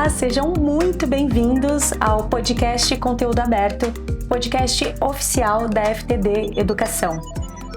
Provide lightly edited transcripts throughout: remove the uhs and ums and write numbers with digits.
Olá, sejam muito bem-vindos ao podcast Conteúdo Aberto, podcast oficial da FTD Educação.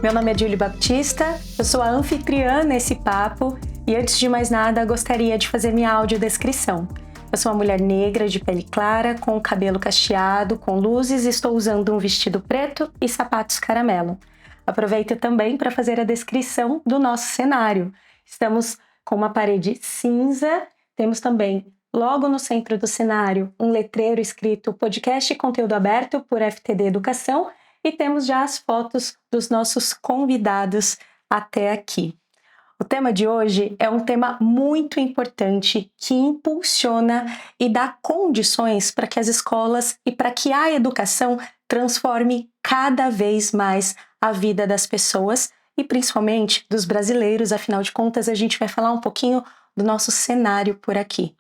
Meu nome é Julie Baptista, eu sou a anfitriã nesse papo e antes de mais nada gostaria de fazer minha audiodescrição. Eu sou uma mulher negra de pele clara, com o cabelo cacheado, com luzes e estou usando um vestido preto e sapatos caramelo. Aproveito também para fazer a descrição do nosso cenário. Estamos com uma parede cinza, temos também, logo no centro do cenário, um letreiro escrito Podcast Conteúdo Aberto por FTD Educação e temos já as fotos dos nossos convidados até aqui. O tema de hoje é um tema muito importante que impulsiona e dá condições para que as escolas e para que a educação transforme cada vez mais a vida das pessoas e principalmente dos brasileiros. Afinal de contas, a gente vai falar um pouquinho do nosso cenário por aqui.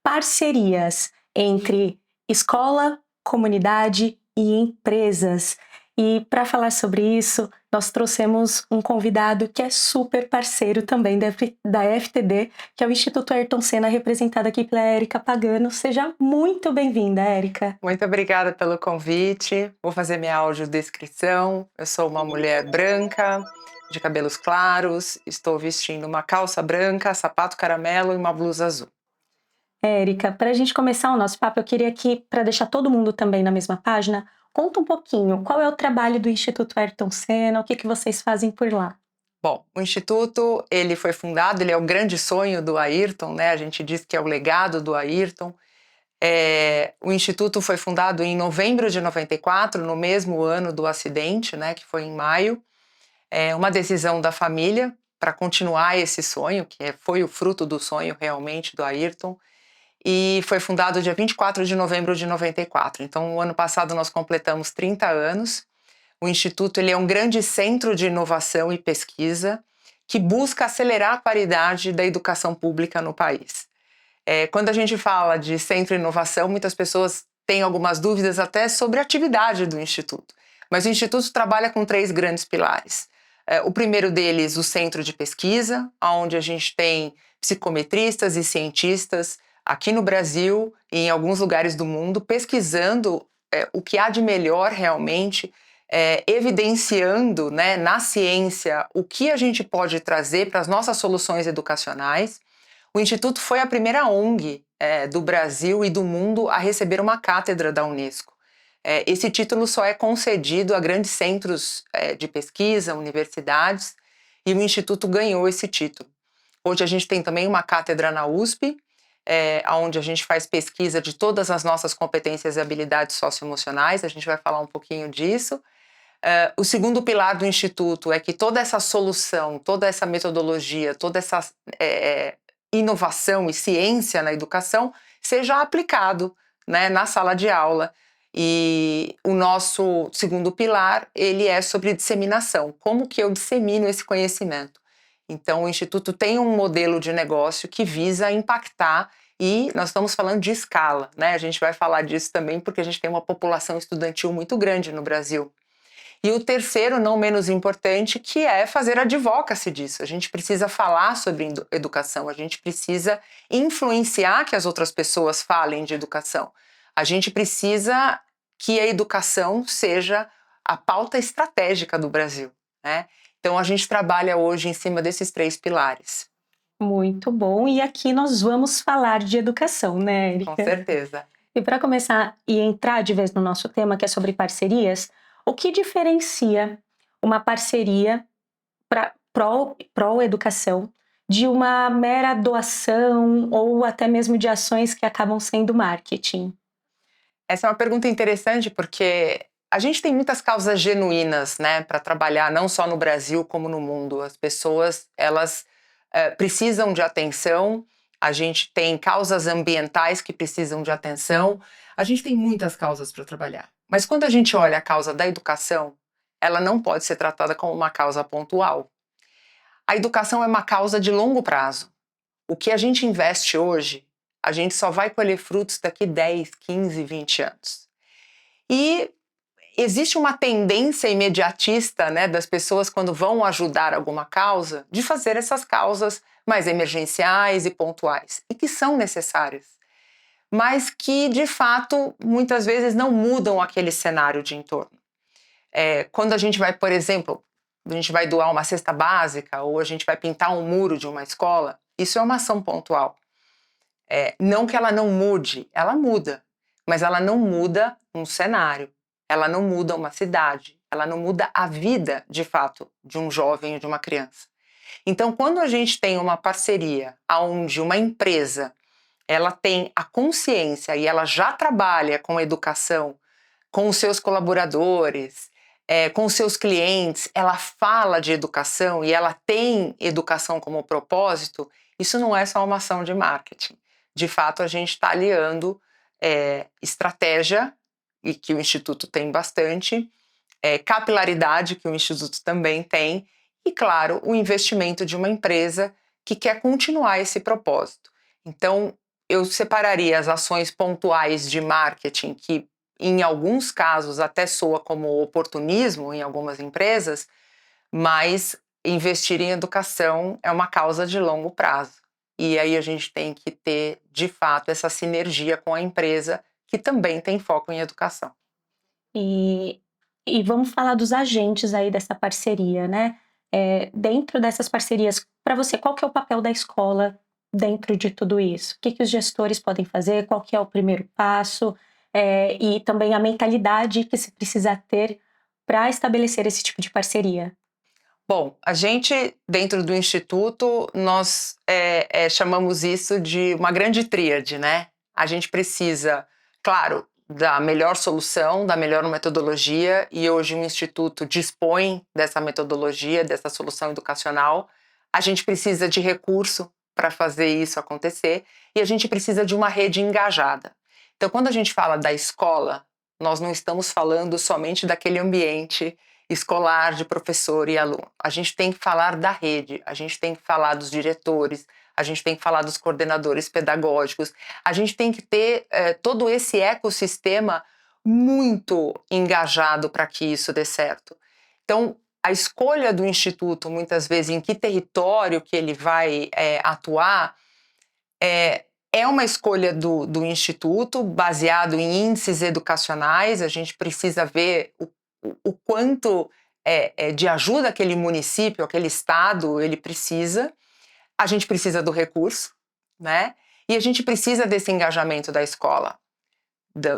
Parcerias entre escola, comunidade e empresas. E para falar sobre isso, nós trouxemos um convidado que é super parceiro também da FTD, que é o Instituto Ayrton Senna, representado aqui pela Érica Pagano. Seja muito bem-vinda, Érica. Muito obrigada pelo convite. Vou fazer minha audiodescrição. Eu sou uma mulher branca, de cabelos claros, estou vestindo uma calça branca, sapato caramelo e uma blusa azul. Érica, para a gente começar o nosso papo, eu queria que, para deixar todo mundo também na mesma página, conta um pouquinho, qual é o trabalho do Instituto Ayrton Senna, o que vocês fazem por lá? Bom, o Instituto, ele foi fundado, ele é o grande sonho do Ayrton, né? A gente diz que é o legado do Ayrton. O Instituto foi fundado em novembro de 94, no mesmo ano do acidente, né? Que foi em maio. É uma decisão da família para continuar esse sonho, que foi o fruto do sonho realmente do Ayrton. E foi fundado dia 24 de novembro de 94. Então, o ano passado nós completamos 30 anos. O Instituto ele é um grande centro de inovação e pesquisa que busca acelerar a qualidade da educação pública no país. Quando a gente fala de centro de inovação, muitas pessoas têm algumas dúvidas até sobre a atividade do Instituto. Mas o Instituto trabalha com 3 grandes pilares. O primeiro deles, o centro de pesquisa, onde a gente tem psicometristas e cientistas aqui no Brasil e em alguns lugares do mundo, pesquisando o que há de melhor realmente, evidenciando, né, na ciência o que a gente pode trazer para as nossas soluções educacionais. O Instituto foi a primeira ONG do Brasil e do mundo a receber uma cátedra da Unesco. Esse título só é concedido a grandes centros de pesquisa, universidades, e o Instituto ganhou esse título. Hoje a gente tem também uma cátedra na USP, onde a gente faz pesquisa de todas as nossas competências e habilidades socioemocionais, a gente vai falar um pouquinho disso. O segundo pilar do Instituto é que toda essa solução, toda essa metodologia, toda essa inovação e ciência na educação seja aplicado, né, na sala de aula. E o nosso segundo pilar, ele é sobre disseminação. Como que eu dissemino esse conhecimento? Então, o Instituto tem um modelo de negócio que visa impactar e nós estamos falando de escala, né? A gente vai falar disso também porque a gente tem uma população estudantil muito grande no Brasil. E o terceiro, não menos importante, que é fazer advocacy disso. A gente precisa falar sobre educação, a gente precisa influenciar que as outras pessoas falem de educação. A gente precisa que a educação seja a pauta estratégica do Brasil, né? Então, a gente trabalha hoje em cima desses 3 pilares. Muito bom. E aqui nós vamos falar de educação, né, Érica? Com certeza. E para começar e entrar de vez no nosso tema, que é sobre parcerias, o que diferencia uma parceria para pró-educação de uma mera doação ou até mesmo de ações que acabam sendo marketing? Essa é uma pergunta interessante porque a gente tem muitas causas genuínas, né, para trabalhar não só no Brasil como no mundo. As pessoas, elas precisam de atenção, a gente tem causas ambientais que precisam de atenção, a gente tem muitas causas para trabalhar. Mas quando a gente olha a causa da educação, ela não pode ser tratada como uma causa pontual. A educação é uma causa de longo prazo. O que a gente investe hoje, a gente só vai colher frutos daqui 10, 15, 20 anos. E existe uma tendência imediatista, né, das pessoas quando vão ajudar alguma causa, de fazer essas causas mais emergenciais e pontuais, e que são necessárias. mas que, de fato, muitas vezes não mudam aquele cenário de entorno. Quando a gente vai, por exemplo, a gente vai doar uma cesta básica ou a gente vai pintar um muro de uma escola, isso é uma ação pontual. Não que ela não mude, ela muda, mas ela não muda um cenário, ela não muda uma cidade, ela não muda a vida, de fato, de um jovem ou de uma criança. Então, quando a gente tem uma parceria onde uma empresa ela tem a consciência e ela já trabalha com educação, com os seus colaboradores, com os seus clientes, ela fala de educação e ela tem educação como propósito, isso não é só uma ação de marketing. De fato, a gente está aliando estratégia, e que o Instituto tem bastante, capilaridade, que o Instituto também tem, e, claro, o investimento de uma empresa que quer continuar esse propósito. Então, eu separaria as ações pontuais de marketing, que em alguns casos até soa como oportunismo em algumas empresas, mas investir em educação é uma causa de longo prazo. E aí a gente tem que ter, de fato, essa sinergia com a empresa, que também tem foco em educação. E, e vamos falar dos agentes aí dessa parceria, né? Dentro dessas parcerias, para você, qual que é o papel da escola dentro de tudo isso? O que que os gestores podem fazer? Qual que é o primeiro passo? E também a mentalidade que se precisa ter para estabelecer esse tipo de parceria. Bom, a gente, dentro do Instituto, nós chamamos isso de uma grande tríade, né? A gente precisa, claro, da melhor solução, da melhor metodologia, e hoje o Instituto dispõe dessa metodologia, dessa solução educacional. A gente precisa de recurso para fazer isso acontecer, e a gente precisa de uma rede engajada. Então, quando a gente fala da escola, nós não estamos falando somente daquele ambiente escolar de professor e aluno. A gente tem que falar da rede, a gente tem que falar dos diretores, a gente tem que falar dos coordenadores pedagógicos, a gente tem que ter todo esse ecossistema muito engajado para que isso dê certo. Então, a escolha do Instituto, muitas vezes, em que território que ele vai atuar, é uma escolha do Instituto, baseado em índices educacionais. A gente precisa ver o quanto de ajuda aquele município, aquele estado, ele precisa. A gente precisa do recurso, né? E a gente precisa desse engajamento da escola,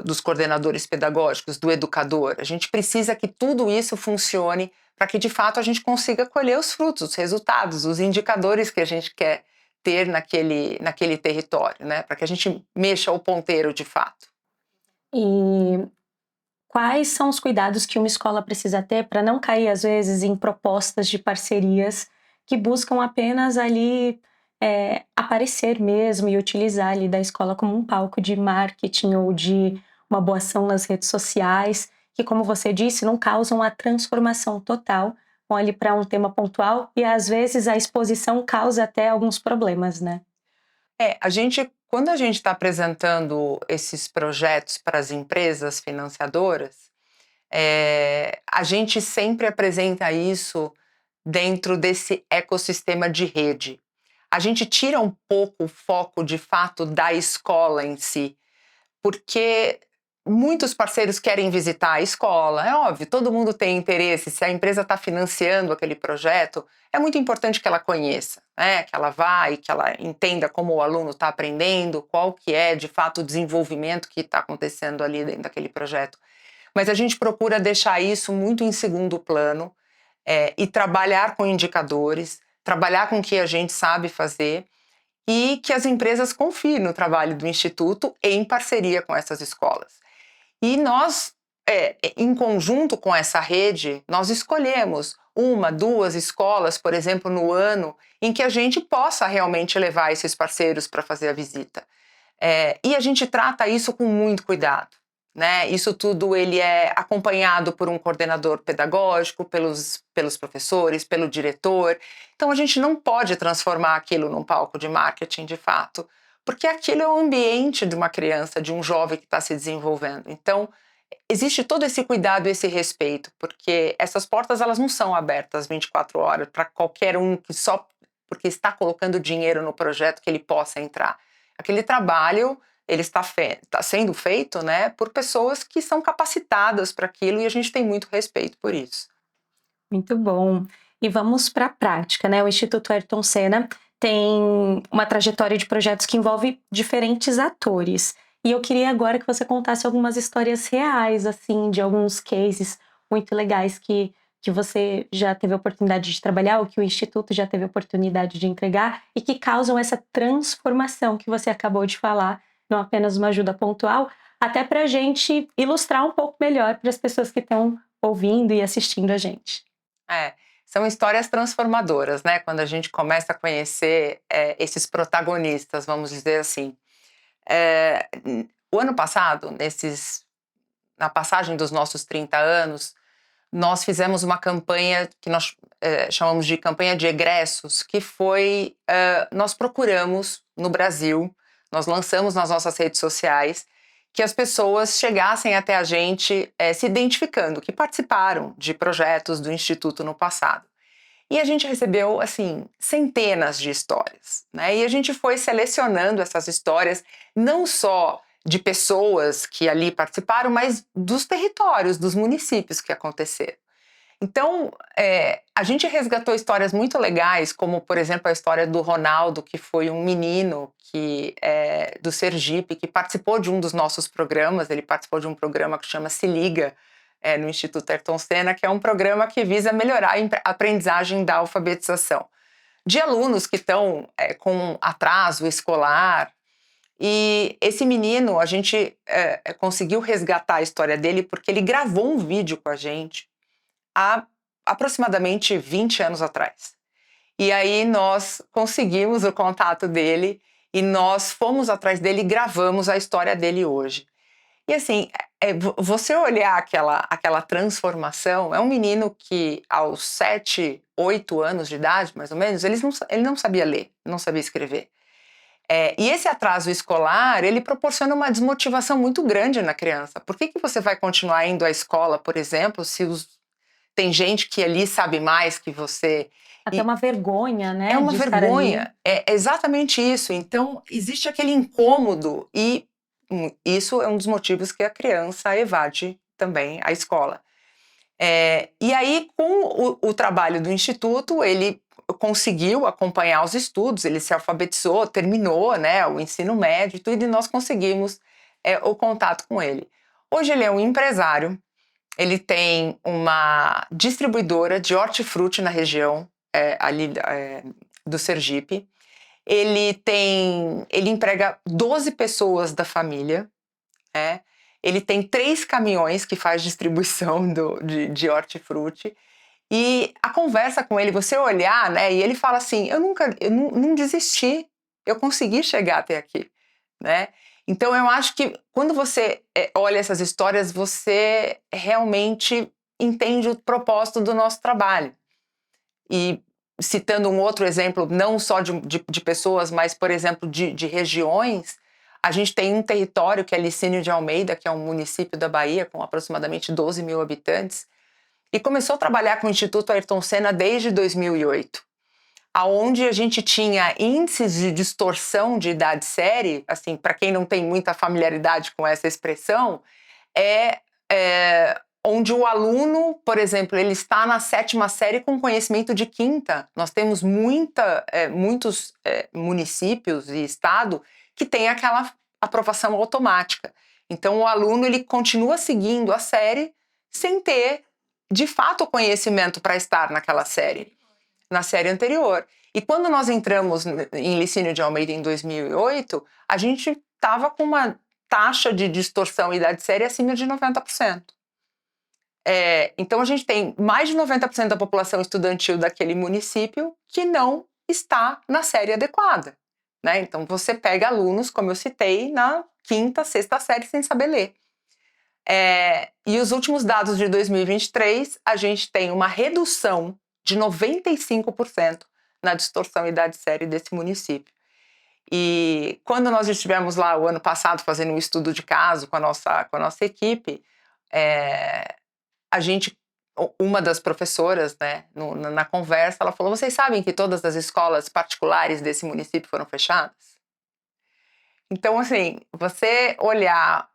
dos coordenadores pedagógicos, do educador. A gente precisa que tudo isso funcione para que, de fato, a gente consiga colher os frutos, os resultados, os indicadores que a gente quer ter naquele território, né? Para que a gente mexa o ponteiro de fato. E quais são os cuidados que uma escola precisa ter para não cair, às vezes, em propostas de parcerias que buscam apenas ali aparecer mesmo e utilizar ali da escola como um palco de marketing ou de uma boa ação nas redes sociais, que, como você disse, não causam a transformação total, vão ali para um tema pontual e, às vezes, a exposição causa até alguns problemas, né? Quando a gente está apresentando esses projetos para as empresas financiadoras, a gente sempre apresenta isso dentro desse ecossistema de rede. A gente tira um pouco o foco, de fato, da escola em si, porque muitos parceiros querem visitar a escola. É óbvio, todo mundo tem interesse. Se a empresa está financiando aquele projeto, é muito importante que ela conheça, né? Que ela vá e que ela entenda como o aluno está aprendendo, qual que é, de fato, o desenvolvimento que está acontecendo ali dentro daquele projeto. Mas a gente procura deixar isso muito em segundo plano e trabalhar com indicadores, trabalhar com o que a gente sabe fazer e que as empresas confiem no trabalho do Instituto em parceria com essas escolas. E nós, em conjunto com essa rede, nós escolhemos uma, duas escolas, por exemplo, no ano, em que a gente possa realmente levar esses parceiros para fazer a visita. E a gente trata isso com muito cuidado, né? Isso tudo ele é acompanhado por um coordenador pedagógico, pelos professores, pelo diretor. Então a gente não pode transformar aquilo num palco de marketing de fato, porque aquilo é o ambiente de uma criança, de um jovem que está se desenvolvendo. Então existe todo esse cuidado, esse respeito, porque essas portas elas não são abertas 24 horas para qualquer um que só porque está colocando dinheiro no projeto que ele possa entrar. Aquele trabalho ele está sendo feito, né, por pessoas que são capacitadas para aquilo e a gente tem muito respeito por isso. Muito bom. E vamos para a prática, né? O Instituto Ayrton Senna tem uma trajetória de projetos que envolve diferentes atores. E eu queria agora que você contasse algumas histórias reais, assim, de alguns cases muito legais que você já teve a oportunidade de trabalhar, ou que o Instituto já teve a oportunidade de entregar, e que causam essa transformação que você acabou de falar, não apenas uma ajuda pontual, até para a gente ilustrar um pouco melhor para as pessoas que estão ouvindo e assistindo a gente. São histórias transformadoras, né? Quando a gente começa a conhecer esses protagonistas, vamos dizer assim. O ano passado, na passagem dos nossos 30 anos, nós fizemos uma campanha que nós chamamos de campanha de egressos, que foi, nós procuramos no Brasil, nós lançamos nas nossas redes sociais, que as pessoas chegassem até a gente se identificando, que participaram de projetos do Instituto no passado. E a gente recebeu, assim, centenas de histórias, né? E a gente foi selecionando essas histórias, não só de pessoas que ali participaram, mas dos territórios, dos municípios que aconteceram. Então, a gente resgatou histórias muito legais, como, por exemplo, a história do Ronaldo, que foi um menino do Sergipe, que participou de um dos nossos programas. Ele participou de um programa que chama Se Liga, no Instituto Ayrton Senna, que é um programa que visa melhorar a aprendizagem da alfabetização de alunos que estão com atraso escolar. E esse menino, a gente conseguiu resgatar a história dele porque ele gravou um vídeo com a gente há aproximadamente 20 anos atrás. E aí nós conseguimos o contato dele e nós fomos atrás dele e gravamos a história dele hoje. E assim, você olhar aquela transformação, é um menino que aos 7, 8 anos de idade, mais ou menos, ele não sabia ler, não sabia escrever. E esse atraso escolar, ele proporciona uma desmotivação muito grande na criança. Por que você vai continuar indo à escola, por exemplo, se tem gente que ali sabe mais que você? Até uma vergonha, né? É uma de estar ali. vergonha, é exatamente isso. Então, existe aquele incômodo e isso é um dos motivos que a criança evade também a escola. E aí, com o trabalho do Instituto, ele conseguiu acompanhar os estudos, ele se alfabetizou, terminou, né, o ensino médio e tudo, e nós conseguimos o contato com ele. Hoje ele é um empresário, ele tem uma distribuidora de hortifruti na região ali do Sergipe. Ele emprega 12 pessoas da família. Ele tem 3 caminhões que faz distribuição de hortifruti. E a conversa com ele, você olhar, né? E ele fala assim: eu não desisti, eu consegui chegar até aqui, né? Então eu acho que quando você olha essas histórias, você realmente entende o propósito do nosso trabalho. E citando um outro exemplo, não só de pessoas, mas, por exemplo, de regiões, a gente tem um território que é Licínio de Almeida, que é um município da Bahia com aproximadamente 12 mil habitantes, e começou a trabalhar com o Instituto Ayrton Senna desde 2008, aonde a gente tinha índices de distorção de idade-série, assim, para quem não tem muita familiaridade com essa expressão, onde o aluno, por exemplo, ele está na 7ª série com conhecimento de 5ª. Nós temos muitos municípios e estado que tem aquela aprovação automática. Então, o aluno ele continua seguindo a série sem ter, de fato, o conhecimento para estar naquela série, na série anterior. E quando nós entramos em Licínio de Almeida em 2008, a gente estava com uma taxa de distorção idade-série acima de 90%. Então, a gente tem mais de 90% da população estudantil daquele município que não está na série adequada, né? Então, você pega alunos, como eu citei, na 5ª, 6ª série sem saber ler. E os últimos dados de 2023, a gente tem uma redução de 95% na distorção idade-série desse município. E quando nós estivemos lá o ano passado fazendo um estudo de caso com a nossa equipe, uma das professoras, né, na conversa, ela falou: vocês sabem que todas as escolas particulares desse município foram fechadas? Então, assim, você olhar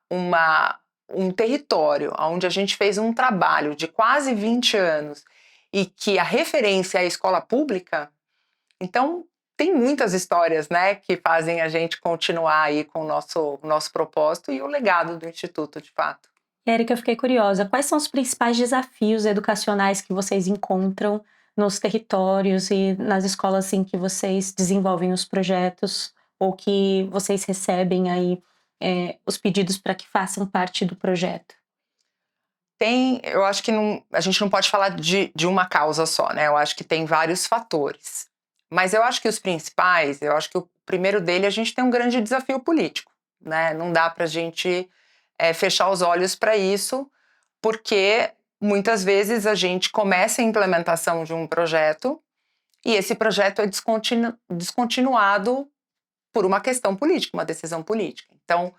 um território onde a gente fez um trabalho de quase 20 anos e que a referência é a escola pública, então tem muitas histórias, né, que fazem a gente continuar aí com o nosso propósito e o legado do Instituto, de fato. Érica, eu fiquei curiosa. Quais são os principais desafios educacionais que vocês encontram nos territórios e nas escolas em que vocês desenvolvem os projetos ou que vocês recebem aí os pedidos para que façam parte do projeto? Eu acho que a gente não pode falar de uma causa só, né? Eu acho que tem vários fatores. Mas eu acho que os principais, eu acho que o primeiro dele, a gente tem um grande desafio político, né? Não dá para a gente fechar os olhos para isso, porque muitas vezes a gente começa a implementação de um projeto e esse projeto é descontinuado por uma questão política, uma decisão política. Então,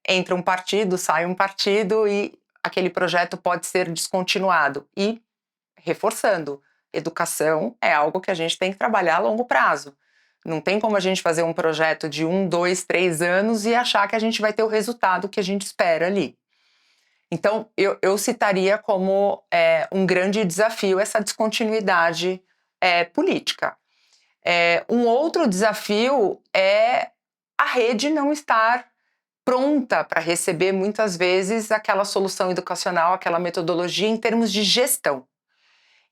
entra um partido, sai um partido e aquele projeto pode ser descontinuado. E, reforçando, educação é algo que a gente tem que trabalhar a longo prazo. Não tem como a gente fazer um projeto de 1, 2, 3 anos e achar que a gente vai ter o resultado que a gente espera ali. Então, eu citaria como um grande desafio essa descontinuidade política. Um outro desafio é a rede não estar pronta para receber, muitas vezes, aquela solução educacional, aquela metodologia em termos de gestão.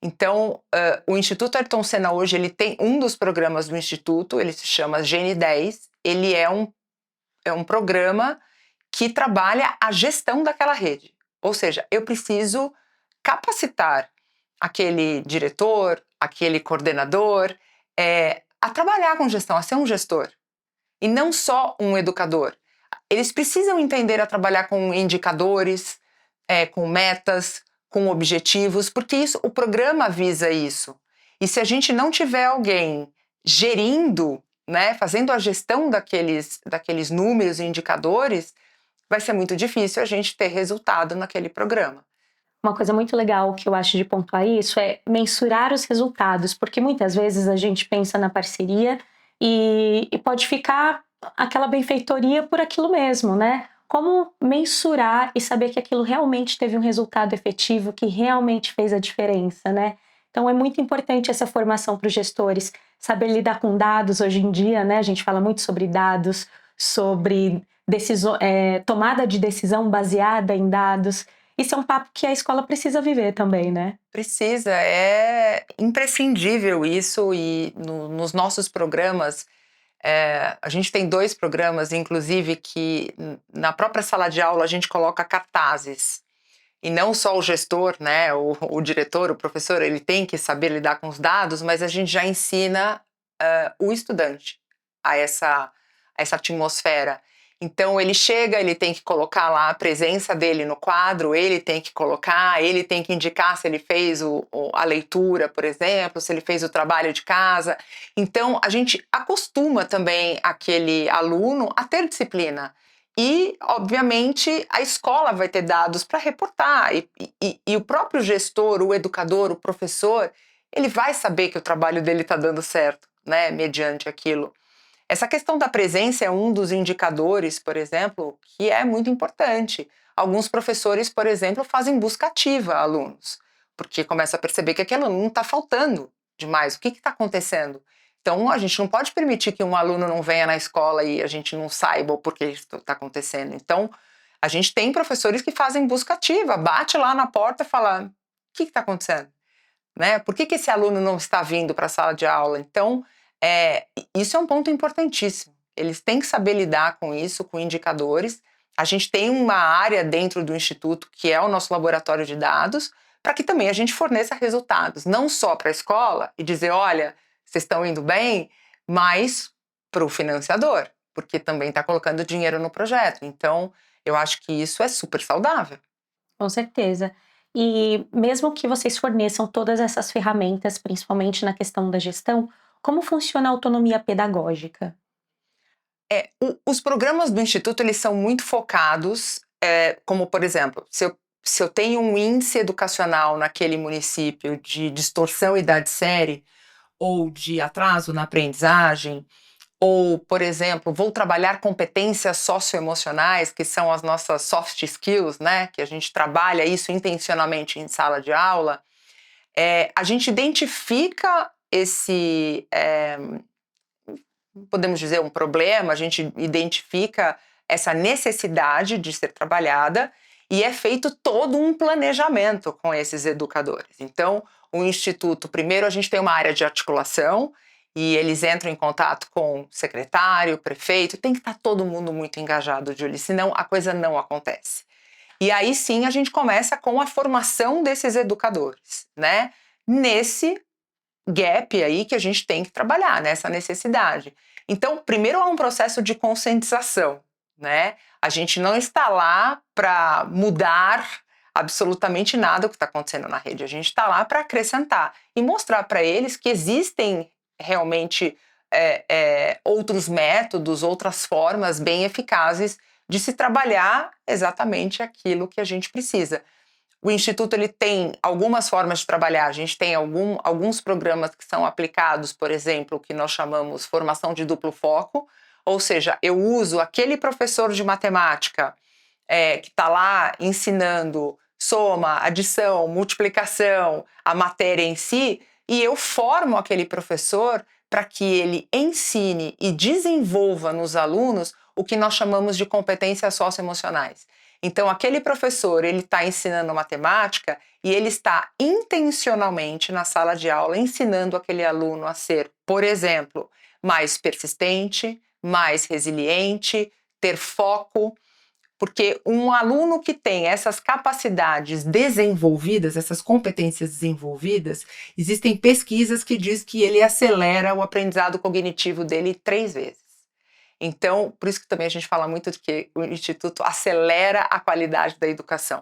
Então, o Instituto Ayrton Senna hoje, ele tem um dos programas do Instituto, ele se chama GN10, ele é um programa que trabalha a gestão daquela rede. Ou seja, eu preciso capacitar aquele diretor, aquele coordenador, a trabalhar com gestão, a ser um gestor. E não só um educador. Eles precisam entender a trabalhar com indicadores, com metas, com objetivos, porque o programa visa isso. E se a gente não tiver alguém gerindo, né, fazendo a gestão daqueles números e indicadores, vai ser muito difícil a gente ter resultado naquele programa. Uma coisa muito legal que eu acho de pontuar isso é mensurar os resultados, porque muitas vezes a gente pensa na parceria e pode ficar aquela benfeitoria por aquilo mesmo, né? Como mensurar e saber que aquilo realmente teve um resultado efetivo, que realmente fez a diferença, né? Então é muito importante essa formação para os gestores, saber lidar com dados hoje em dia, né? A gente fala muito sobre dados, sobre tomada de decisão baseada em dados. Isso é um papo que a escola precisa viver também, né? Precisa, é imprescindível isso e nos nossos programas, a gente tem 2 programas, inclusive, que na própria sala de aula a gente coloca cartazes. E não só o gestor, né, o diretor, o professor, ele tem que saber lidar com os dados, mas a gente já ensina o estudante a essa atmosfera. Então ele chega, ele tem que colocar lá a presença dele no quadro, ele tem que colocar, ele tem que indicar se ele fez a leitura, por exemplo, se ele fez o trabalho de casa. Então a gente acostuma também aquele aluno a ter disciplina. E, obviamente, a escola vai ter dados para reportar. E o próprio gestor, o educador, o professor, ele vai saber que o trabalho dele está dando certo, né, mediante aquilo. Essa questão da presença é um dos indicadores, por exemplo, que é muito importante. Alguns professores, por exemplo, fazem busca ativa a alunos, porque começa a perceber que aquele aluno está faltando demais. O que está acontecendo? Então, a gente não pode permitir que um aluno não venha na escola e a gente não saiba o porquê isso está acontecendo. Então, a gente tem professores que fazem busca ativa, bate lá na porta e fala: o que está acontecendo? Né? Por que esse aluno não está vindo para a sala de aula? Então, isso é um ponto importantíssimo. Eles têm que saber lidar com isso, com indicadores. A gente tem uma área dentro do Instituto que é o nosso laboratório de dados, para que também a gente forneça resultados, não só para a escola e dizer: olha, vocês estão indo bem, mas para o financiador, porque também está colocando dinheiro no projeto. Então, eu acho que isso é super saudável. Com certeza. E mesmo que vocês forneçam todas essas ferramentas, principalmente na questão da gestão, como funciona a autonomia pedagógica? Os programas do Instituto, eles são muito focados, como, por exemplo, se eu tenho um índice educacional naquele município de distorção idade-série, ou de atraso na aprendizagem, Ou, por exemplo, vou trabalhar competências socioemocionais, que são as nossas soft skills, né? Que a gente trabalha isso intencionalmente em sala de aula. A gente identifica podemos dizer, um problema, a gente identifica essa necessidade de ser trabalhada e é feito todo um planejamento com esses educadores. Então, o Instituto, primeiro a gente tem uma área de articulação e eles entram em contato com o secretário, o prefeito, tem que estar todo mundo muito engajado, Julie, senão a coisa não acontece. E aí sim a gente começa com a formação desses educadores, né? Nesse gap aí que a gente tem que trabalhar, nessa necessidade. Então, primeiro há um processo de conscientização, né? A gente não está lá para mudar absolutamente nada do que está acontecendo na rede. A gente está lá para acrescentar e mostrar para eles que existem realmente outros métodos, outras formas bem eficazes de se trabalhar exatamente aquilo que a gente precisa. O Instituto ele tem algumas formas de trabalhar. A gente tem alguns programas que são aplicados, por exemplo, que nós chamamos formação de duplo foco, ou seja, eu uso aquele professor de matemática que está lá ensinando soma, adição, multiplicação, a matéria em si, e eu formo aquele professor para que ele ensine e desenvolva nos alunos o que nós chamamos de competências socioemocionais. Então, aquele professor, ele está ensinando matemática e ele está intencionalmente na sala de aula ensinando aquele aluno a ser, por exemplo, mais persistente, mais resiliente, ter foco, porque um aluno que tem essas capacidades desenvolvidas, essas competências desenvolvidas, existem pesquisas que dizem que ele acelera o aprendizado cognitivo dele 3 vezes. Então, por isso que também a gente fala muito de que o Instituto acelera a qualidade da educação.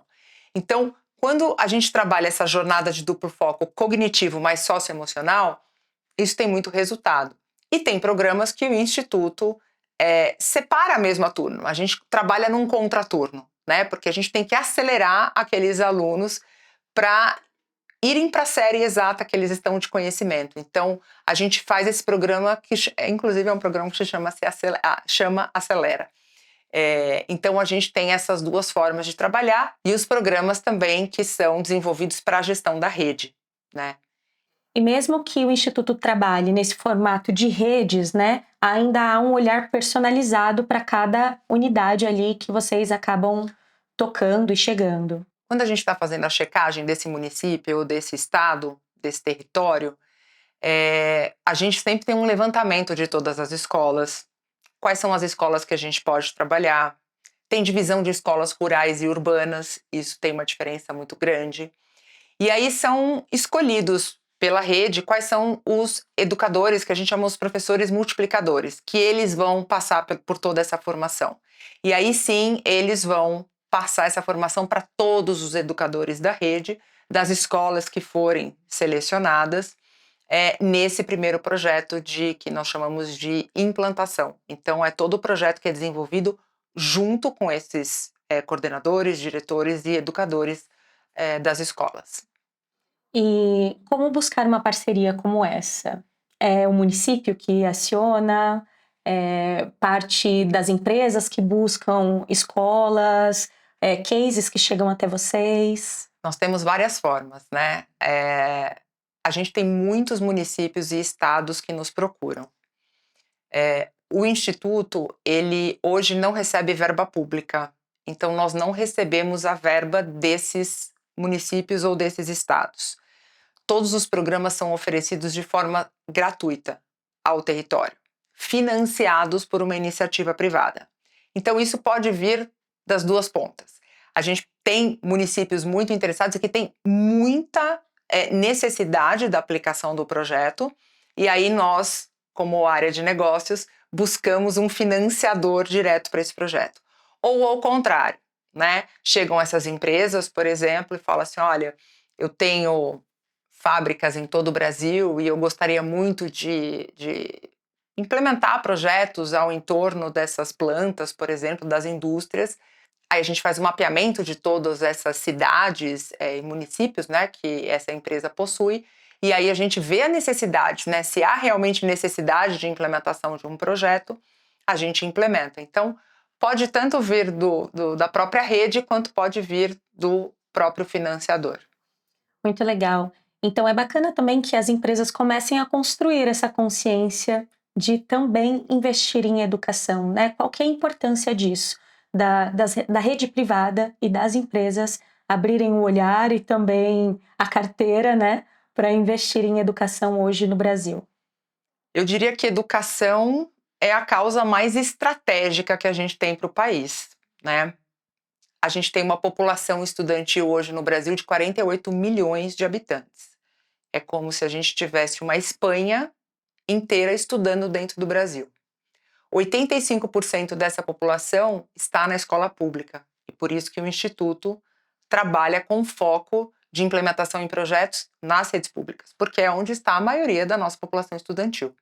Então, quando a gente trabalha essa jornada de duplo foco cognitivo mais socioemocional, isso tem muito resultado. E tem programas que o Instituto separa mesmo a turma. A gente trabalha num contraturno, né? Porque a gente tem que acelerar aqueles alunos para irem para a série exata que eles estão de conhecimento. Então, a gente faz esse programa, que inclusive é um programa que se chama Acelera. Então, a gente tem essas duas formas de trabalhar e os programas também que são desenvolvidos para a gestão da rede, né? E mesmo que o Instituto trabalhe nesse formato de redes, né, ainda há um olhar personalizado para cada unidade ali que vocês acabam tocando e chegando. Quando a gente está fazendo a checagem desse município ou desse estado, desse território, a gente sempre tem um levantamento de todas as escolas. Quais são as escolas que a gente pode trabalhar? Tem divisão de escolas rurais e urbanas, isso tem uma diferença muito grande. E aí são escolhidos pela rede quais são os educadores, que a gente chama os professores multiplicadores, que eles vão passar por toda essa formação. E aí sim, eles vão passar essa formação para todos os educadores da rede, das escolas que forem selecionadas, nesse primeiro projeto que nós chamamos de implantação. Então, é todo o projeto que é desenvolvido junto com esses coordenadores, diretores e educadores das escolas. E como buscar uma parceria como essa? É o município que aciona? Parte das empresas que buscam escolas? Cases que chegam até vocês? Nós temos várias formas, né? A gente tem muitos municípios e estados que nos procuram. O Instituto, ele hoje não recebe verba pública, então nós não recebemos a verba desses municípios ou desses estados. Todos os programas são oferecidos de forma gratuita ao território, financiados por uma iniciativa privada. Então isso pode vir das duas pontas. A gente tem municípios muito interessados e que tem muita necessidade da aplicação do projeto, e aí nós, como área de negócios, buscamos um financiador direto para esse projeto. Ou ao contrário, né? Chegam essas empresas, por exemplo, e falam assim, olha, eu tenho fábricas em todo o Brasil e eu gostaria muito de implementar projetos ao entorno dessas plantas, por exemplo, das indústrias. Aí a gente faz um mapeamento de todas essas cidades e municípios, né, que essa empresa possui, e aí a gente vê a necessidade, né? Se há realmente necessidade de implementação de um projeto, a gente implementa. Então, pode tanto vir da própria rede, quanto pode vir do próprio financiador. Muito legal. Então é bacana também que as empresas comecem a construir essa consciência de também investir em educação, né? Qual que é a importância disso? Da rede privada e das empresas abrirem o olhar e também a carteira, né? Para investir em educação hoje no Brasil. Eu diria que educação é a causa mais estratégica que a gente tem para o país, né? A gente tem uma população estudantil hoje no Brasil de 48 milhões de habitantes. É como se a gente tivesse uma Espanha inteira estudando dentro do Brasil. 85% dessa população está na escola pública, e por isso que o Instituto trabalha com foco de implementação em projetos nas redes públicas, porque é onde está a maioria da nossa população estudantil.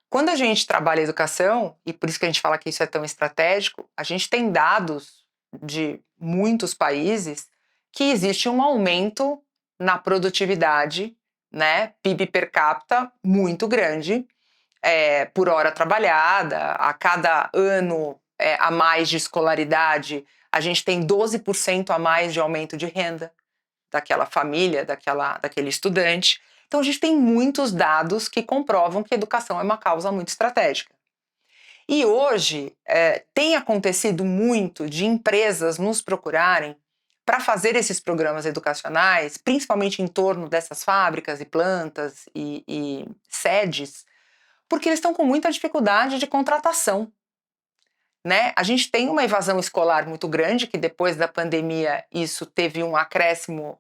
Quando a gente trabalha educação, e por isso que a gente fala que isso é tão estratégico, a gente tem dados de muitos países que existe um aumento na produtividade, né, PIB per capita muito grande, por hora trabalhada. A cada ano a mais de escolaridade, a gente tem 12% a mais de aumento de renda daquela família, daquele estudante. Então, a gente tem muitos dados que comprovam que a educação é uma causa muito estratégica. E hoje tem acontecido muito de empresas nos procurarem para fazer esses programas educacionais, principalmente em torno dessas fábricas e plantas e sedes, porque eles estão com muita dificuldade de contratação, né? A gente tem uma evasão escolar muito grande, que depois da pandemia isso teve um acréscimo,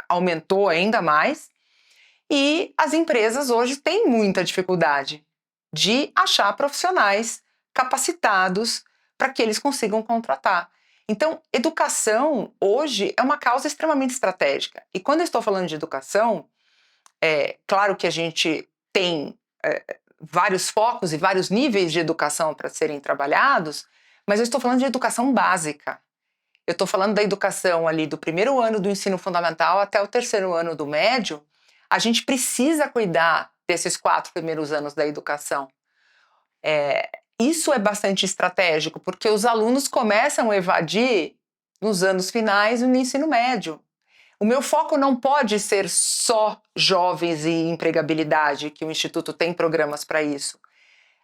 aumentou ainda mais, e as empresas hoje têm muita dificuldade de achar profissionais capacitados para que eles consigam contratar. Então, educação hoje é uma causa extremamente estratégica. E quando eu estou falando de educação, claro que a gente tem vários focos e vários níveis de educação para serem trabalhados, mas eu estou falando de educação básica. Eu estou falando da educação ali do primeiro ano do ensino fundamental até o terceiro ano do médio. A gente precisa cuidar desses 4 primeiros anos da educação. Isso é bastante estratégico, porque os alunos começam a evadir nos anos finais no ensino médio. O meu foco não pode ser só jovens e empregabilidade, que o Instituto tem programas para isso.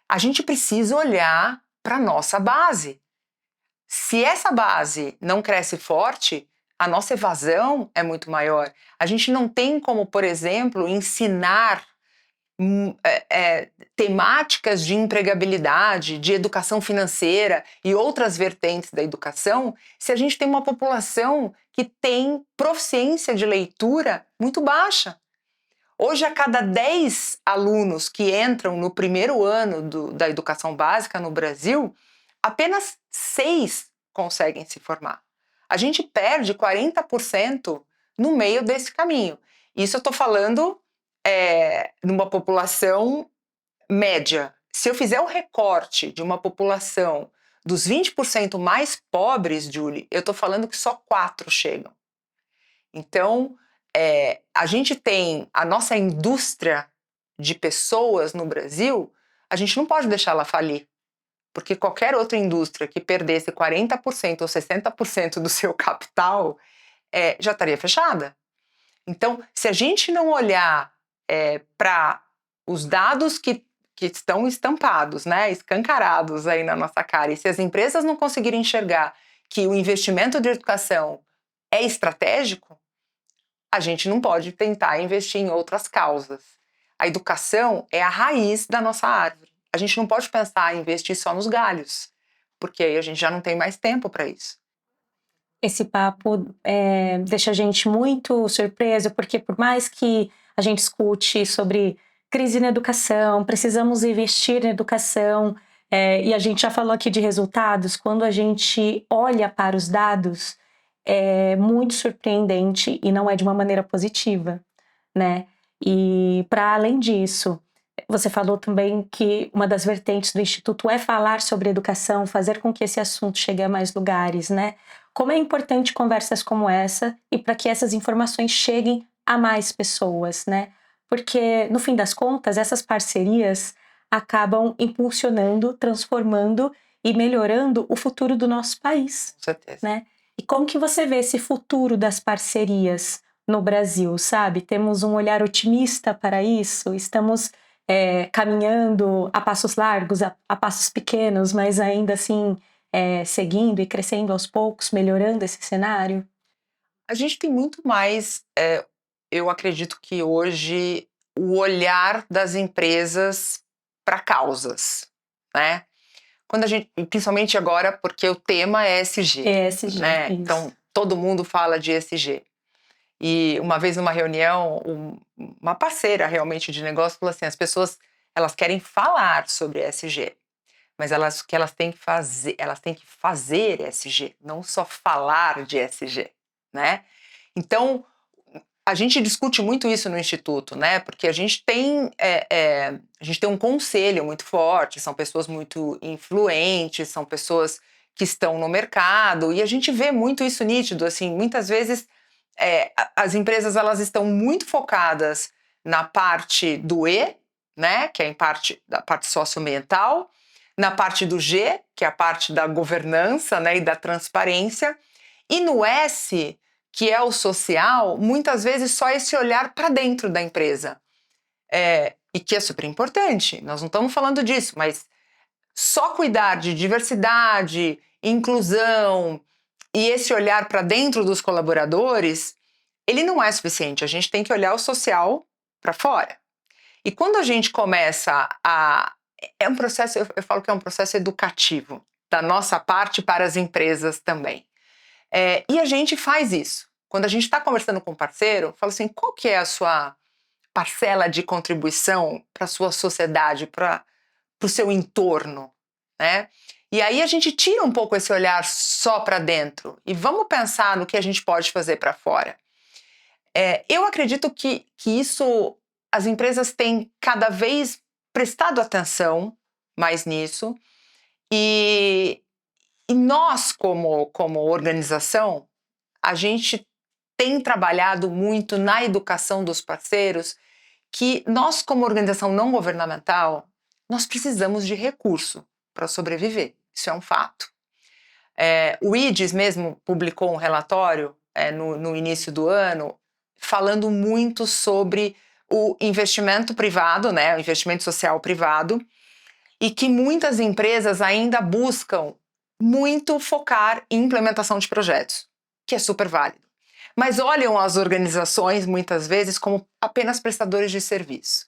A gente precisa olhar para a nossa base. Se essa base não cresce forte, a nossa evasão é muito maior. A gente não tem como, por exemplo, ensinar temáticas de empregabilidade, de educação financeira e outras vertentes da educação, se a gente tem uma população que tem proficiência de leitura muito baixa. Hoje, a cada 10 alunos que entram no primeiro ano da educação básica no Brasil, apenas 6 conseguem se formar. A gente perde 40% no meio desse caminho. Isso eu estou falando numa população média. Se eu fizer o recorte de uma população dos 20% mais pobres, Julie, eu estou falando que só 4 chegam. Então, a gente tem a nossa indústria de pessoas no Brasil, a gente não pode deixar ela falir. Porque qualquer outra indústria que perdesse 40% ou 60% do seu capital já estaria fechada. Então, se a gente não olhar para os dados que estão estampados, né, escancarados aí na nossa cara, e se as empresas não conseguirem enxergar que o investimento de educação é estratégico, a gente não pode tentar investir em outras causas. A educação é a raiz da nossa árvore. A gente não pode pensar em investir só nos galhos, porque aí a gente já não tem mais tempo para isso. Esse papo deixa a gente muito surpresa, porque por mais que a gente escute sobre crise na educação, precisamos investir na educação, e a gente já falou aqui de resultados, quando a gente olha para os dados, é muito surpreendente e não é de uma maneira positiva, né? E para além disso, você falou também que uma das vertentes do Instituto é falar sobre educação, fazer com que esse assunto chegue a mais lugares, né? Como é importante conversas como essa e para que essas informações cheguem a mais pessoas, né? Porque, no fim das contas, essas parcerias acabam impulsionando, transformando e melhorando o futuro do nosso país, Com certeza. né? E como que você vê esse futuro das parcerias no Brasil, sabe? Temos um olhar otimista para isso? Estamos caminhando a passos largos, a passos pequenos, mas ainda assim seguindo e crescendo aos poucos, melhorando esse cenário? A gente tem muito mais, eu acredito que hoje, o olhar das empresas para causas, né? Quando a gente, principalmente agora, porque o tema é ESG, ESG, né? isso. Então, todo mundo fala de ESG. E uma vez numa reunião, uma parceira realmente de negócio falou assim, as pessoas, elas querem falar sobre ESG, mas o que elas têm que fazer ESG, não só falar de ESG, né? Então, a gente discute muito isso no Instituto, né? Porque a gente tem um conselho muito forte, são pessoas muito influentes, são pessoas que estão no mercado, e a gente vê muito isso nítido, assim, muitas vezes as empresas elas estão muito focadas na parte do E, né? Que é da parte socioambiental, na parte do G, que é a parte da governança, né? E da transparência, e no S, que é o social, muitas vezes só esse olhar para dentro da empresa. E que é super importante, nós não estamos falando disso, mas só cuidar de diversidade, inclusão e esse olhar para dentro dos colaboradores, ele não é suficiente. A gente tem que olhar o social para fora. E quando a gente começa a... É um processo, eu falo que é um processo educativo, da nossa parte para as empresas também. E a gente faz isso. Quando a gente está conversando com um parceiro, fala assim, qual que é a sua parcela de contribuição para a sua sociedade, para o seu entorno, né? E aí a gente tira um pouco esse olhar só para dentro e vamos pensar no que a gente pode fazer para fora. Eu acredito que isso, as empresas têm cada vez prestado atenção mais nisso e nós, como organização, a gente tem trabalhado muito na educação dos parceiros que nós, como organização não governamental, nós precisamos de recurso para sobreviver. Isso é um fato. O IDES mesmo publicou um relatório no início do ano falando muito sobre o investimento privado, né, o investimento social privado, e que muitas empresas ainda buscam muito focar em implementação de projetos, que é super válido. Mas olham as organizações, muitas vezes, como apenas prestadores de serviço.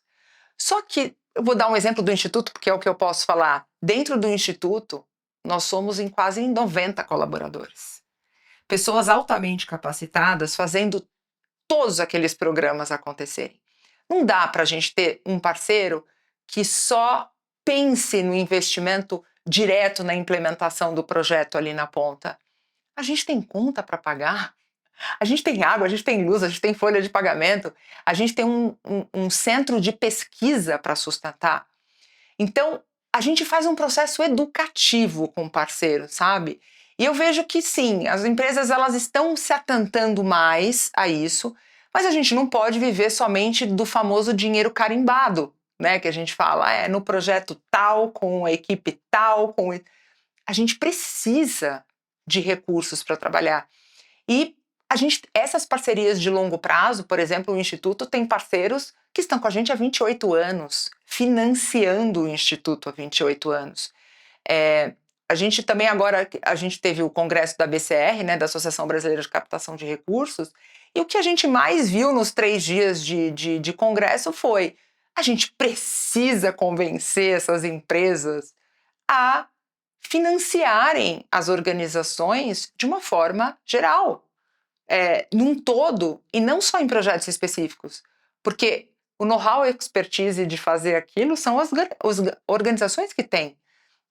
Só que, eu vou dar um exemplo do Instituto, porque é o que eu posso falar. Dentro do Instituto, nós somos em quase 90 colaboradores. Pessoas altamente capacitadas fazendo todos aqueles programas acontecerem. Não dá para a gente ter um parceiro que só pense no investimento direto na implementação do projeto ali na ponta. A gente tem conta para pagar, a gente tem água, a gente tem luz, a gente tem folha de pagamento, a gente tem um centro de pesquisa para sustentar. Então, a gente faz um processo educativo com o parceiro, sabe? E eu vejo que sim, as empresas elas estão se atentando mais a isso, mas a gente não pode viver somente do famoso dinheiro carimbado, né? Que a gente fala, no projeto tal, com a equipe tal, a gente precisa de recursos para trabalhar. E essas parcerias de longo prazo, por exemplo, o Instituto tem parceiros que estão com a gente há 28 anos, financiando o Instituto há 28 anos. A gente também agora, a gente teve o congresso da BCR, né, da Associação Brasileira de Captação de Recursos, e o que a gente mais viu nos 3 dias de congresso foi a gente precisa convencer essas empresas a financiarem as organizações de uma forma geral, num todo, e não só em projetos específicos, porque o know-how e expertise de fazer aquilo são as organizações que têm.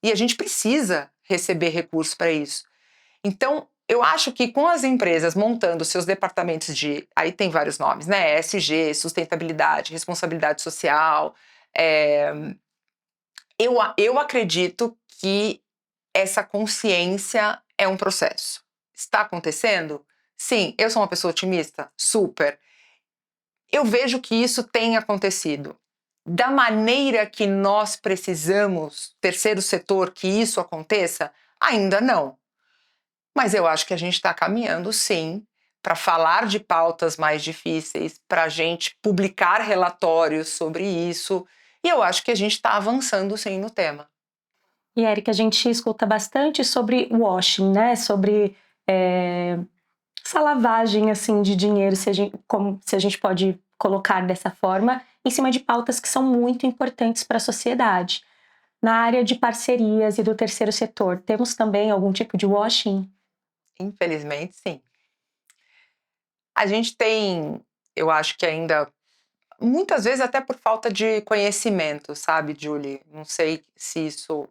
E a gente precisa receber recursos para isso. Então, eu acho que com as empresas montando seus departamentos aí tem vários nomes, né? ESG, sustentabilidade, responsabilidade social. Eu acredito que essa consciência é um processo. Está acontecendo? Sim. Eu sou uma pessoa otimista? Super. eu vejo que isso tem acontecido. Da maneira que nós precisamos, terceiro setor, que isso aconteça, ainda não. Mas eu acho que a gente está caminhando, sim, para falar de pautas mais difíceis, para a gente publicar relatórios sobre isso, e eu acho que a gente está avançando, sim, no tema. E, Érica, a gente escuta bastante sobre washing, né? Sobre essa lavagem, assim, de dinheiro, se a gente pode colocar dessa forma, em cima de pautas que são muito importantes para a sociedade. Na área de parcerias e do terceiro setor, temos também algum tipo de washing? Infelizmente, sim. A gente tem, eu acho que ainda, muitas vezes até por falta de conhecimento, sabe, Julie? Não sei se isso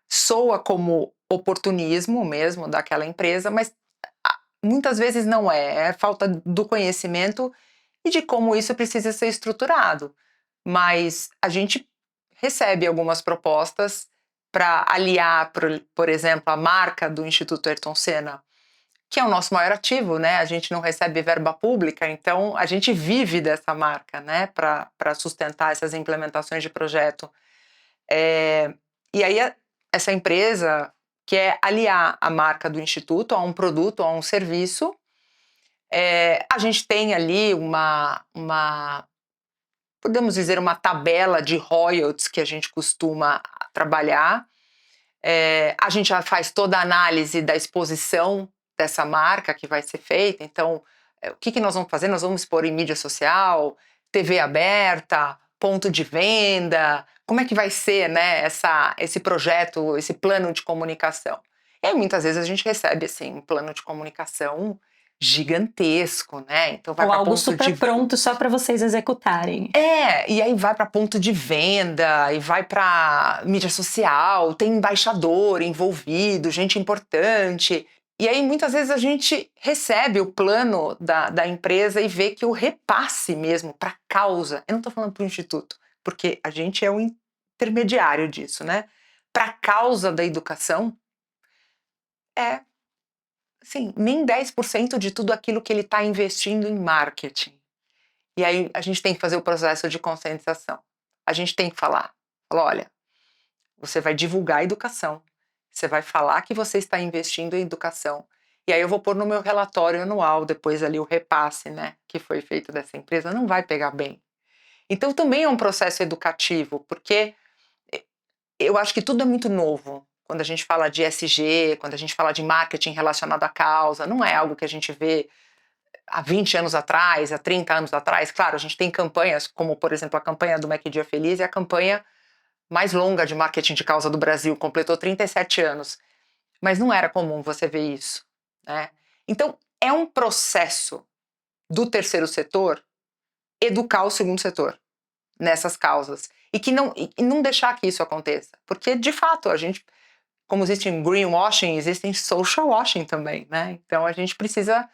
soa como oportunismo mesmo daquela empresa, mas muitas vezes não é falta do conhecimento e de como isso precisa ser estruturado. Mas a gente recebe algumas propostas para aliar, por exemplo, a marca do Instituto Ayrton Senna, que é o nosso maior ativo, né? A gente não recebe verba pública, então a gente vive dessa marca, né? Para sustentar essas implementações de projeto. E aí essa empresa quer aliar a marca do Instituto a um produto, a um serviço. A gente tem ali podemos dizer, uma tabela de royalties que a gente costuma trabalhar. A gente já faz toda a análise da exposição dessa marca que vai ser feita. Então, o que nós vamos fazer? Nós vamos expor em mídia social, TV aberta, ponto de venda. Como é que vai ser, né, esse projeto, esse plano de comunicação? E aí, muitas vezes a gente recebe assim, um plano de comunicação gigantesco, né? Então vai Ou para algo ponto super de pronto só para vocês executarem? e aí vai para ponto de venda, e vai para mídia social, tem embaixador envolvido, gente importante. E aí muitas vezes a gente recebe o plano da empresa e vê que o repasse mesmo para a causa, eu não estou falando para o instituto, porque a gente é o intermediário disso, né? Para a causa da educação é, assim, nem 10% de tudo aquilo que ele está investindo em marketing. E aí a gente tem que fazer o processo de conscientização. A gente tem que falar, olha, você vai divulgar a educação, você vai falar que você está investindo em educação, e aí eu vou pôr no meu relatório anual, depois ali o repasse, né, que foi feito dessa empresa, não vai pegar bem. Então também é um processo educativo, porque eu acho que tudo é muito novo. Quando a gente fala de ESG, quando a gente fala de marketing relacionado à causa, não é algo que a gente vê há 20 anos atrás, há 30 anos atrás. Claro, a gente tem campanhas, como por exemplo a campanha do Mac Dia Feliz, é a campanha mais longa de marketing de causa do Brasil, completou 37 anos. Mas não era comum você ver isso, né? Então, é um processo do terceiro setor educar o segundo setor nessas causas. E não deixar que isso aconteça. Porque, de fato, a gente, como existe greenwashing, existe social washing também, né? Então, a gente precisa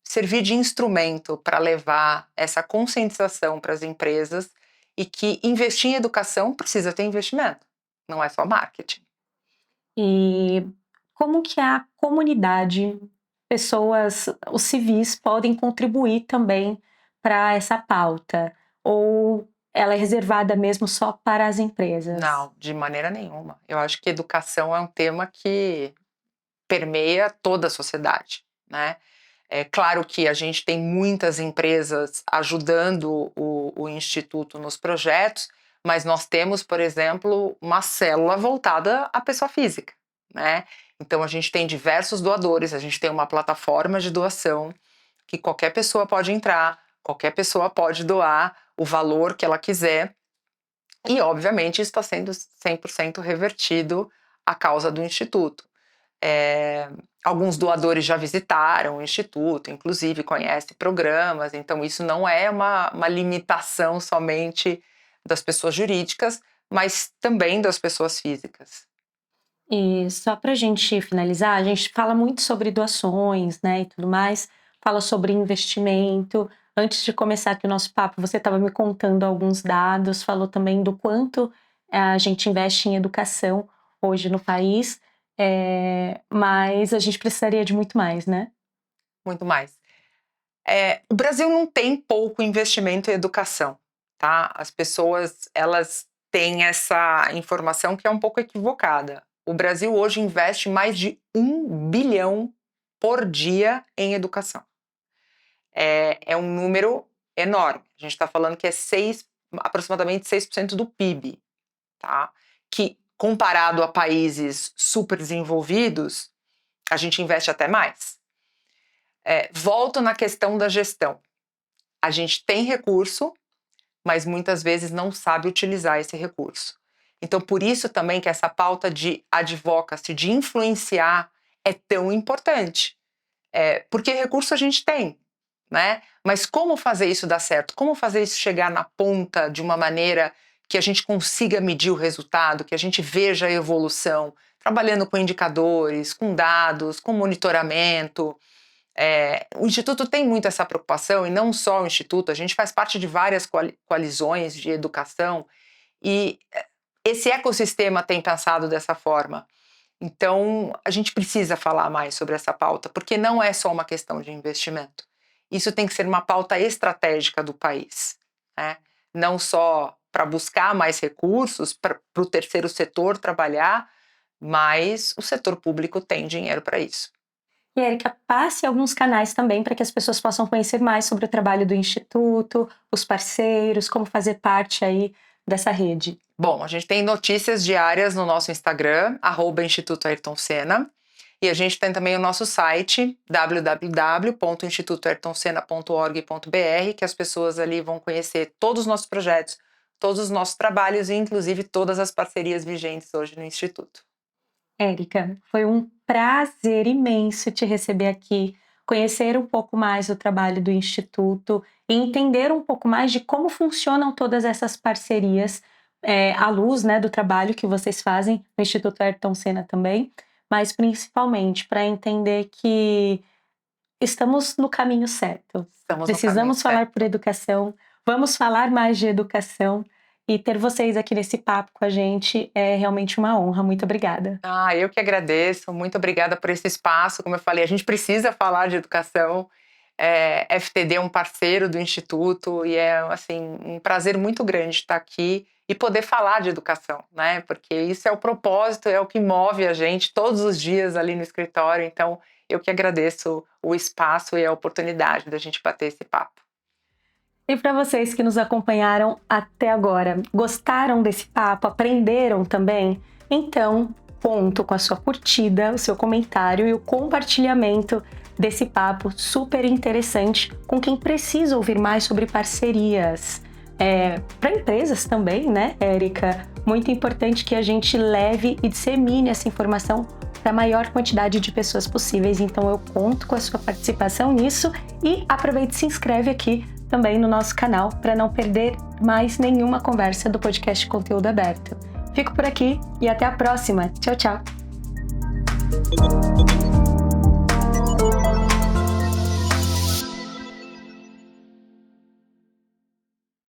servir de instrumento para levar essa conscientização para as empresas e que investir em educação precisa ter investimento, não é só marketing. E como que a comunidade, pessoas, os civis podem contribuir também para essa pauta? Ou ela é reservada mesmo só para as empresas? Não, de maneira nenhuma. Eu acho que educação é um tema que permeia toda a sociedade, né? É claro que a gente tem muitas empresas ajudando o Instituto nos projetos, mas nós temos, por exemplo, uma célula voltada à pessoa física, né? Então a gente tem diversos doadores, a gente tem uma plataforma de doação que qualquer pessoa pode entrar, qualquer pessoa pode doar o valor que ela quiser e, obviamente, isso está sendo 100% revertido à causa do Instituto. Alguns doadores já visitaram o Instituto, inclusive conhecem programas, então isso não é uma limitação somente das pessoas jurídicas, mas também das pessoas físicas. E só para a gente finalizar, a gente fala muito sobre doações, né, e tudo mais, fala sobre investimento. Antes de começar aqui o nosso papo, você estava me contando alguns dados, falou também do quanto a gente investe em educação hoje no país, mas a gente precisaria de muito mais, né? Muito mais. O Brasil não tem pouco investimento em educação, tá? As pessoas, elas têm essa informação que é um pouco equivocada. O Brasil hoje investe mais de 1 bilhão por dia em educação. É um número enorme. A gente está falando que é aproximadamente 6% do PIB, tá? Que, comparado a países super desenvolvidos, a gente investe até mais. Volto na questão da gestão. A gente tem recurso, mas muitas vezes não sabe utilizar esse recurso. Então, por isso também que essa pauta de advocacy, de influenciar, é tão importante. Porque recurso a gente tem, né? Mas como fazer isso dar certo? Como fazer isso chegar na ponta de uma maneira que a gente consiga medir o resultado, que a gente veja a evolução, trabalhando com indicadores, com dados, com monitoramento. O Instituto tem muito essa preocupação, e não só o Instituto, a gente faz parte de várias coalizões de educação, e esse ecossistema tem pensado dessa forma. Então, a gente precisa falar mais sobre essa pauta, porque não é só uma questão de investimento. Isso tem que ser uma pauta estratégica do país, né? Não só para buscar mais recursos, para o terceiro setor trabalhar, mas o setor público tem dinheiro para isso. E, Érica, passe alguns canais também para que as pessoas possam conhecer mais sobre o trabalho do Instituto, os parceiros, como fazer parte aí dessa rede. Bom, a gente tem notícias diárias no nosso Instagram, @Instituto Ayrton Senna, e a gente tem também o nosso site, www.institutoayrtonsenna.org.br, que as pessoas ali vão conhecer todos os nossos projetos, todos os nossos trabalhos e, inclusive, todas as parcerias vigentes hoje no Instituto. Érica, foi um prazer imenso te receber aqui, conhecer um pouco mais o trabalho do Instituto e entender um pouco mais de como funcionam todas essas parcerias, à luz, né, do trabalho que vocês fazem no Instituto Ayrton Senna também, mas principalmente para entender que estamos no caminho certo. Precisamos falar por educação, vamos falar mais de educação. E ter vocês aqui nesse papo com a gente é realmente uma honra. Muito obrigada. Eu que agradeço. Muito obrigada por esse espaço. Como eu falei, a gente precisa falar de educação. FTD é um parceiro do Instituto e é assim, um prazer muito grande estar aqui e poder falar de educação, né? Porque isso é o propósito, é o que move a gente todos os dias ali no escritório. Então, eu que agradeço o espaço e a oportunidade da gente bater esse papo. E para vocês que nos acompanharam até agora, gostaram desse papo? Aprenderam também? Então, conto com a sua curtida, o seu comentário e o compartilhamento desse papo super interessante com quem precisa ouvir mais sobre parcerias. Para empresas também, né, Érica? Muito importante que a gente leve e dissemine essa informação para a maior quantidade de pessoas possíveis. Então, eu conto com a sua participação nisso e aproveite e se inscreve aqui também no nosso canal para não perder mais nenhuma conversa do podcast Conteúdo Aberto. Fico por aqui e até a próxima. Tchau, tchau!